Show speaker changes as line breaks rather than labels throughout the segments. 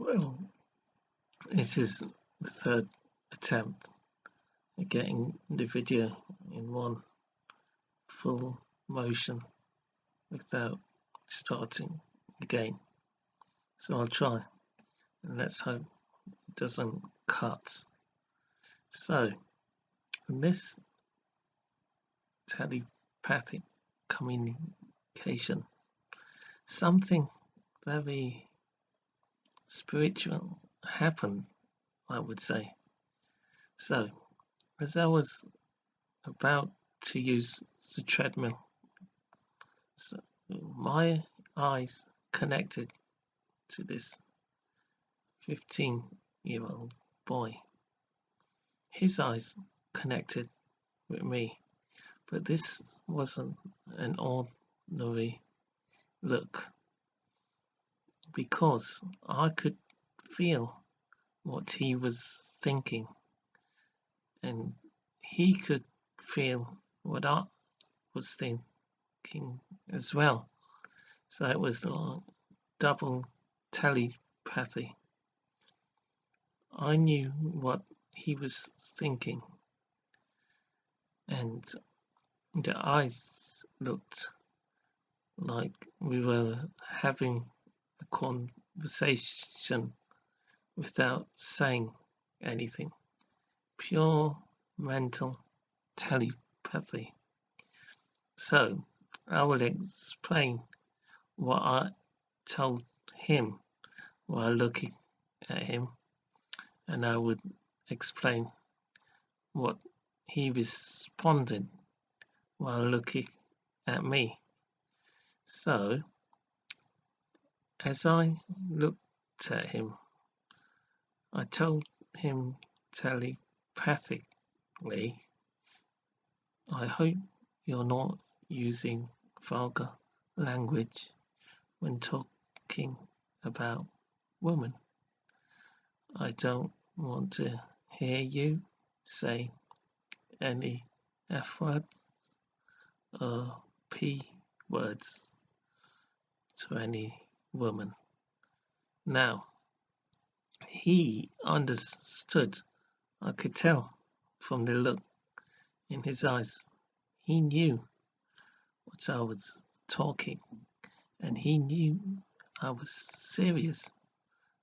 Well, this is the third attempt at getting the video in one full motion without starting again. So I'll try and let's hope it doesn't cut. So, in this telepathic communication, something very spiritual happened, I would say. So, as I was about to use the treadmill, so my eyes connected to this 15-year-old boy. His eyes connected with me, but this wasn't an ordinary look because I could feel what he was thinking and he could feel what I was thinking as well. So it was like double telepathy. I knew what he was thinking, and the eyes looked like we were having a conversation without saying anything. Pure mental telepathy. So I will explain what I told him while looking at him, and I would explain what he responded while looking at me. So, as I looked at him, I told him telepathically, I hope you're not using vulgar language when talking about women. I don't want to hear you say any F words or P words to any woman. Now, he understood. I could tell from the look in his eyes. He knew what I was talking, and he knew I was serious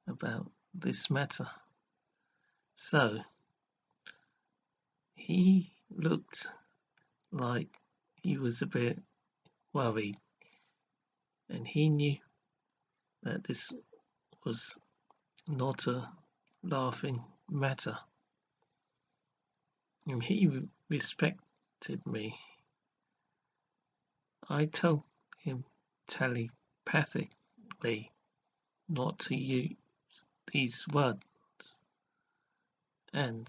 about this matter. So, he looked like he was a bit worried, and he knew that this was not a laughing matter, and he respected me. I told him telepathically not to use these words, and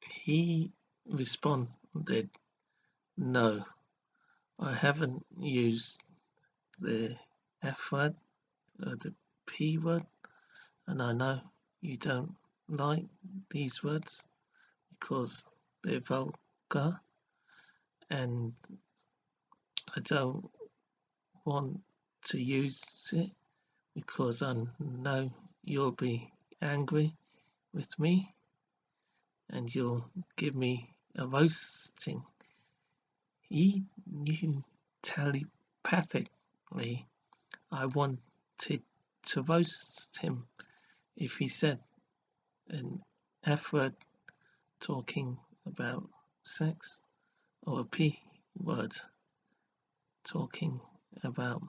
he responded, no, I haven't used the F word or the P word, and I know you don't like these words because they're vulgar, and I don't want to use it because I know you'll be angry with me and you'll give me a roasting. He knew telepathically I wanted to roast him if he said an F word talking about sex or a P word talking about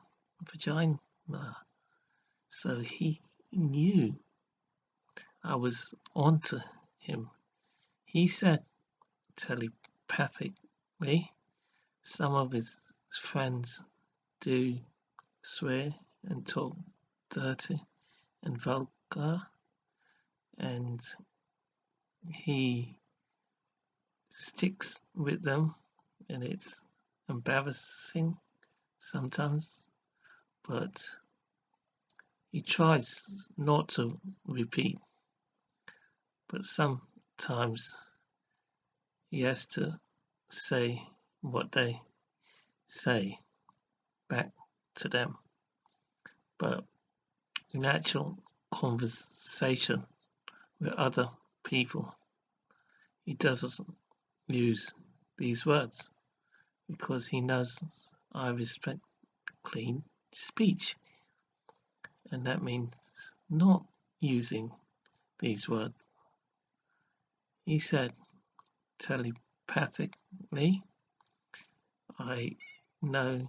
vagina. So he knew I was onto him. He said telepathically, some of his friends do swear and talk dirty and vulgar, and he sticks with them, and it's embarrassing sometimes, but he tries not to repeat, but sometimes he has to say what they say back to them. But in actual conversation with other people, he doesn't use these words because he knows I respect clean speech, and that means not using these words. He said telepathically, I know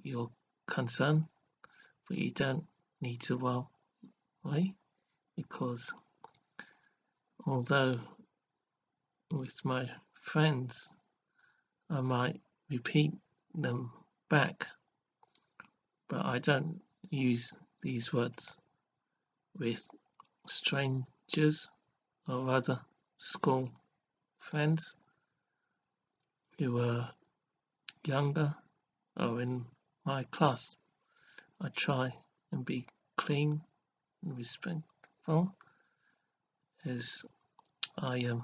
your concern, but you don't need to worry because although with my friends I might repeat them back, but I don't use these words with strangers or other school friends who were younger or in my class. I try and be clean and respectful as I am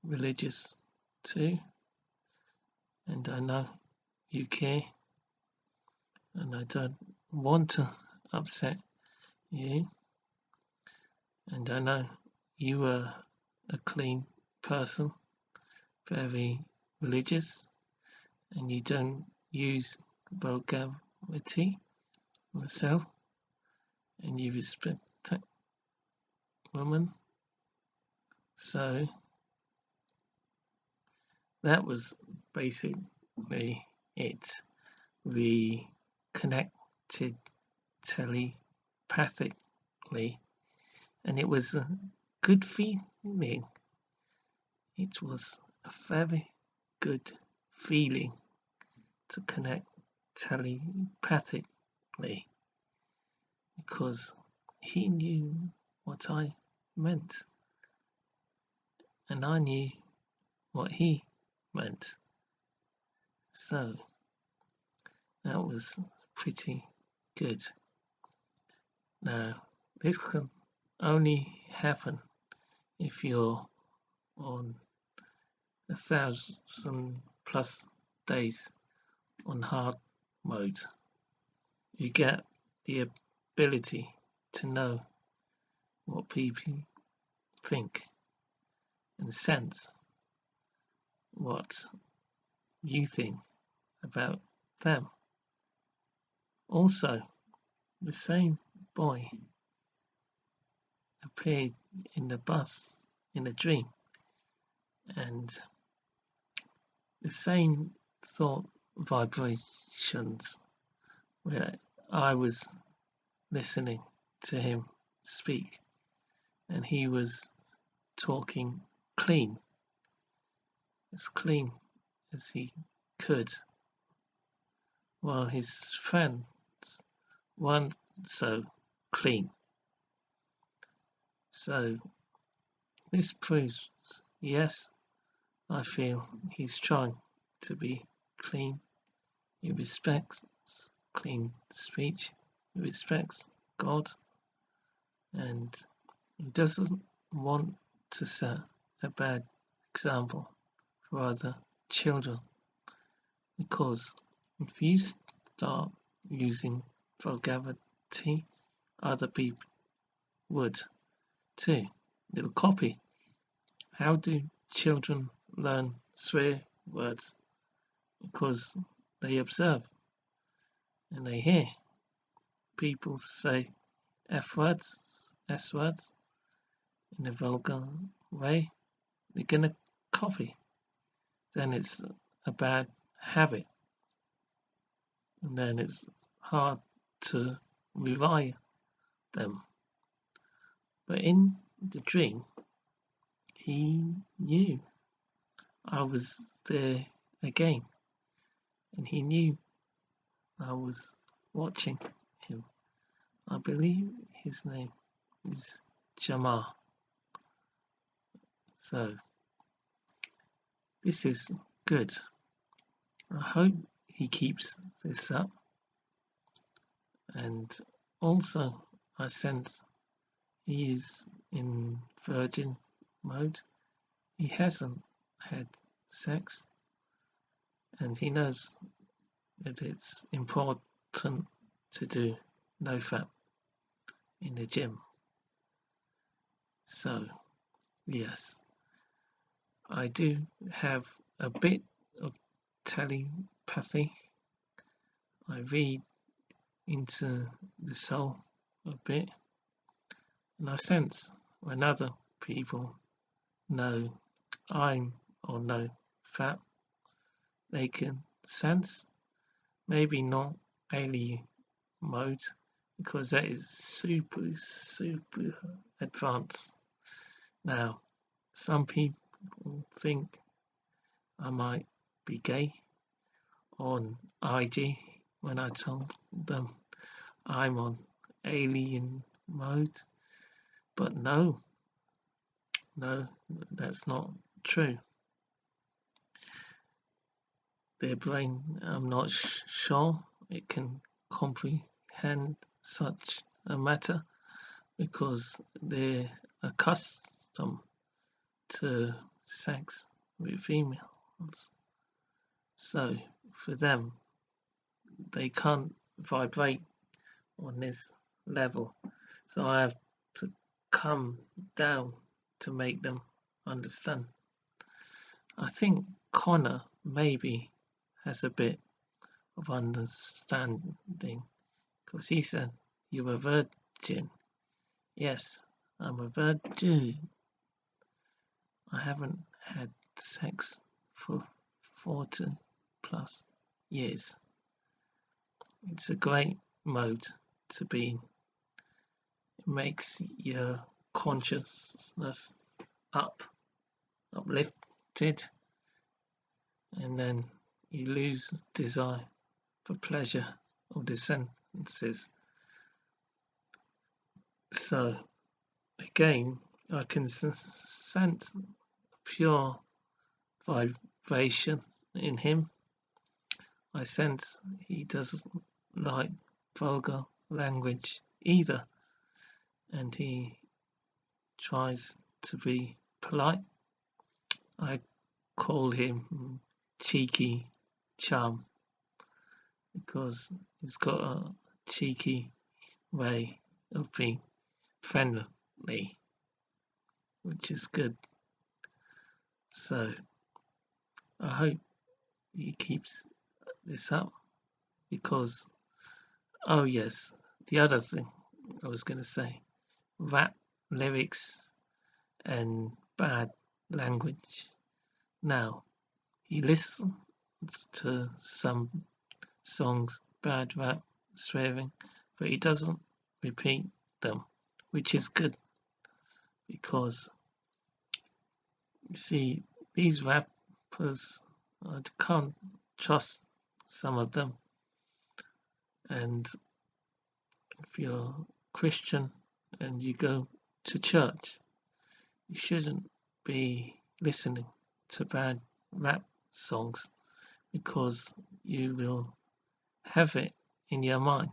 religious too, and I know you care, and I don't want to upset you, and I know you are a clean person, very religious, and you don't use vulgarity yourself, and you respect women. So that was basically it. We connected telepathically, and it was a good feeling. It was a very good feeling to connect telepathically because he knew what I meant and I knew what he meant. So that was pretty good. Now, this can only happen if you're on 1,000+ days on hard mode. You get the ability to know what people think and sense what you think about them. Also, the same boy appeared in the bus in a dream, and the same thought vibrations where I was listening to him speak, and he was talking clean, as clean as he could, while his friends weren't so clean. So this proves, yes, I feel he's trying to be clean. He respects clean speech. He respects God, and he doesn't want to set a bad example for other children, because if you start using vulgarity, other people would too. They'll copy. How do children learn swear words? Because they observe and they hear people say F words, S words in a vulgar way. They're gonna copy. Then it's a bad habit, and then it's hard to rewire them. But in the dream, he knew I was there again, and he knew I was watching him. I believe his name is Jamar. So this is good. I hope he keeps this up. And also, I sense he is in virgin mode. He hasn't had sex, and he knows that it's important to do Nofap in the gym. So yes, I do have a bit of telepathy. I read into the soul a bit, and I sense when other people know I'm or know fat, they can sense, maybe not alien mode, because that is super advanced. Now, some people think I might be gay on IG when I told them I'm on alien mode, but no, that's not true. Their brain, I'm not sure it can comprehend such a matter because they're accustomed to sex with females. So for them, they can't vibrate on this level. So I have to come down to make them understand. I think Connor maybe has a bit of understanding because he said, "You're a virgin." Yes, I'm a virgin. I haven't had sex for 40 plus years. It's a great mode to be in. It makes your consciousness uplifted, and then you lose desire for pleasure of the senses. So again, I can sense pure vibration in him. I sense he doesn't like vulgar language either, and he tries to be polite. I call him cheeky chum because he's got a cheeky way of being friendly, which is good. So I hope he keeps this up because, oh yes, the other thing I was going to say, rap lyrics and bad language. Now, he listens to some songs, bad rap, swearing, but he doesn't repeat them, which is good because you see, these rappers, I can't trust some of them. And if you're Christian and you go to church, you shouldn't be listening to bad rap songs because you will have it in your mind.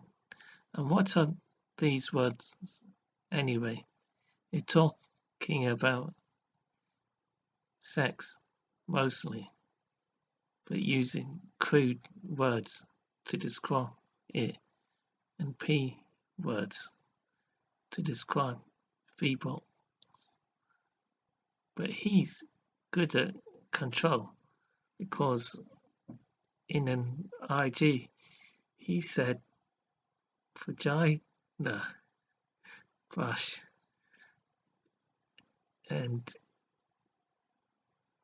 And what are these words anyway? They're talking about sex mostly, but using crude words to describe it and P words to describe feeble. But he's good at control because in an IG he said vagina brush, and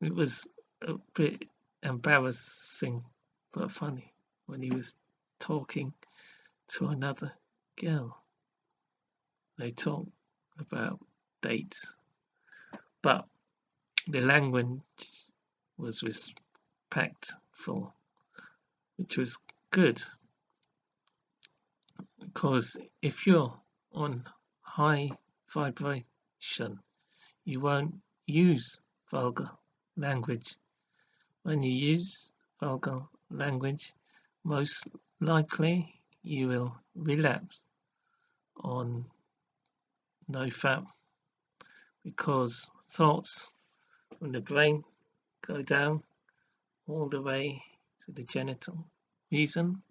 it was a bit embarrassing but funny when he was talking to another girl. They talk about dates, but the language was respectful, which was good because if you're on high vibration, you won't use vulgar language. When you use vulgar language, most likely you will relapse on Nofap because thoughts from the brain go down all the way to the genital region.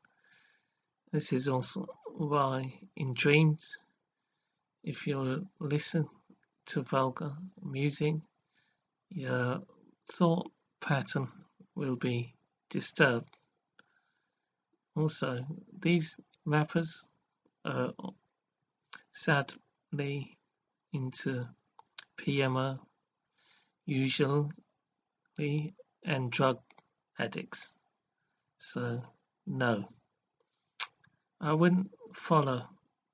This is also why in dreams if you listen to vulgar music, your thought pattern will be disturbed. Also, these rappers are sadly into PMO usually and drug addicts. So, no, I wouldn't follow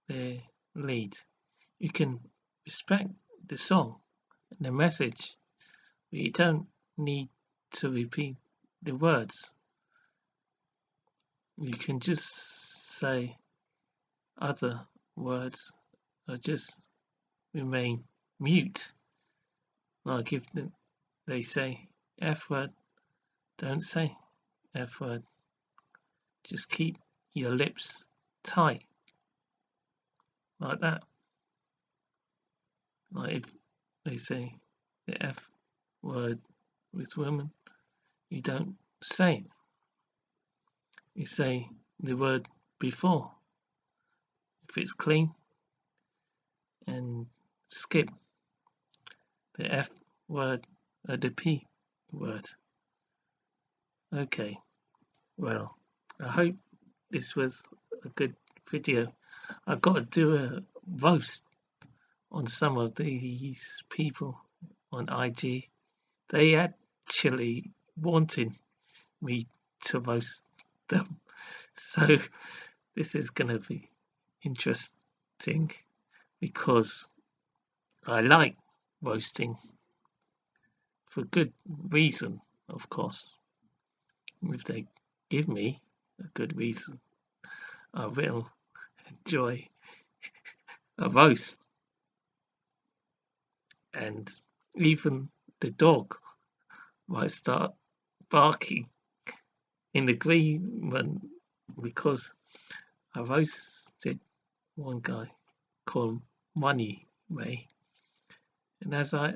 their lead. You can respect the song and the message, but you don't need to repeat the words. You can just say other words or just remain mute. Like if they say F word, don't say F word. Just keep your lips tight like that. Like if they say the F word with women, you don't say it. You say the word before if it's clean and skip the F word or the P word. Okay, well, I hope this was a good video. I've got to do a roast on some of these people on IG. They actually wanted me to roast them. So this is going to be interesting because I like roasting for good reason, of course. If they give me a good reason, I will enjoy a roast. And even the dog might start barking in agreement because I roasted one guy called Money Ray. And as I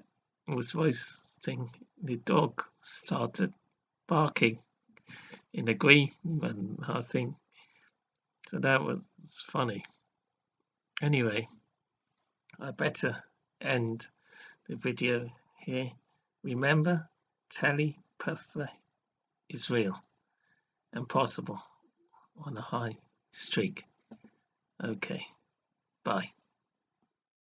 was roasting, the dog started barking in agreement, I think. So that was funny. Anyway, I better end the video here. Remember, telepathy is real and possible on a high streak. Okay, bye.